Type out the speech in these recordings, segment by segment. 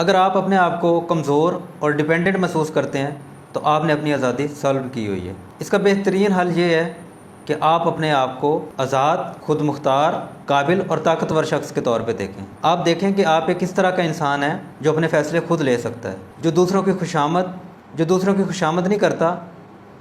اگر آپ اپنے آپ کو کمزور اور ڈیپینڈنٹ محسوس کرتے ہیں تو آپ نے اپنی آزادی سلب کی ہوئی ہے۔ اس کا بہترین حل یہ ہے کہ آپ اپنے آپ کو آزاد، خود مختار، قابل اور طاقتور شخص کے طور پہ دیکھیں۔ آپ دیکھیں کہ آپ ایک اس طرح کا انسان ہے جو اپنے فیصلے خود لے سکتا ہے، جو دوسروں کی خوشامد نہیں کرتا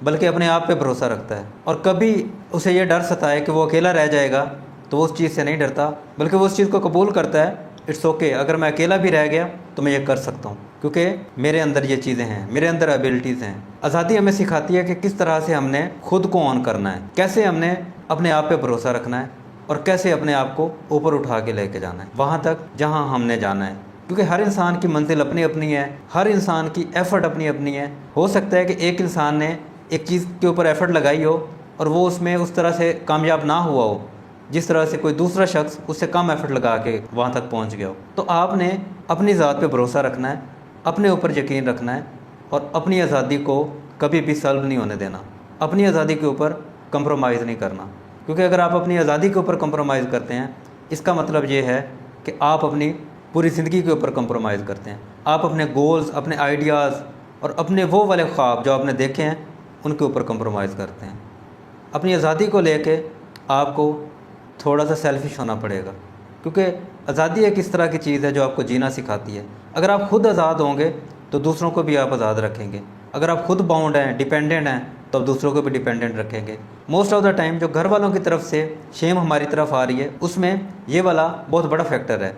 بلکہ اپنے آپ پہ بھروسہ رکھتا ہے، اور کبھی اسے یہ ڈر ستائے کہ وہ اکیلا رہ جائے گا تو وہ اس چیز سے نہیں ڈرتا بلکہ وہ اس چیز کو قبول کرتا ہے، اٹس اوکے، اگر میں اکیلا بھی رہ گیا تو میں یہ کر سکتا ہوں کیونکہ میرے اندر یہ چیزیں ہیں، میرے اندر ایبلٹیز ہیں۔ آزادی ہمیں سکھاتی ہے کہ کس طرح سے ہم نے خود کو آن کرنا ہے، کیسے ہم نے اپنے آپ پہ بھروسہ رکھنا ہے، اور کیسے اپنے آپ کو اوپر اٹھا کے لے کے جانا ہے وہاں تک جہاں ہم نے جانا ہے، کیونکہ ہر انسان کی منزل اپنی اپنی ہے، ہر انسان کی ایفرٹ اپنی اپنی ہے۔ ہو سکتا ہے کہ ایک انسان نے ایک چیز کے اوپر ایفرٹ لگائی ہو اور وہ اس میں اس طرح سے کامیاب نہ ہوا ہو جس طرح سے کوئی دوسرا شخص اس سے کم ایفرٹ لگا کے وہاں تک پہنچ گیا ہو۔ تو آپ نے اپنی ذات پہ بھروسہ رکھنا ہے، اپنے اوپر یقین رکھنا ہے، اور اپنی آزادی کو کبھی بھی سلب نہیں ہونے دینا، اپنی آزادی کے اوپر کمپرومائز نہیں کرنا، کیونکہ اگر آپ اپنی آزادی کے اوپر کمپرومائز کرتے ہیں اس کا مطلب یہ ہے کہ آپ اپنی پوری زندگی کے اوپر کمپرومائز کرتے ہیں، آپ اپنے گولز، اپنے آئیڈیاز اور اپنے وہ والے خواب جو آپ نے دیکھے ہیں ان کے اوپر کمپرومائز کرتے ہیں۔ اپنی آزادی کو لے کے آپ کو تھوڑا سا سیلفش ہونا پڑے گا، کیونکہ آزادی ایک اس طرح کی چیز ہے جو آپ کو جینا سکھاتی ہے۔ اگر آپ خود آزاد ہوں گے تو دوسروں کو بھی آپ آزاد رکھیں گے، اگر آپ خود باؤنڈ ہیں، ڈیپینڈنٹ ہیں، تو آپ دوسروں کو بھی ڈیپینڈنٹ رکھیں گے۔ موسٹ آف دا ٹائم جو گھر والوں کی طرف سے شیم ہماری طرف آ رہی ہے اس میں یہ والا بہت بڑا فیکٹر ہے۔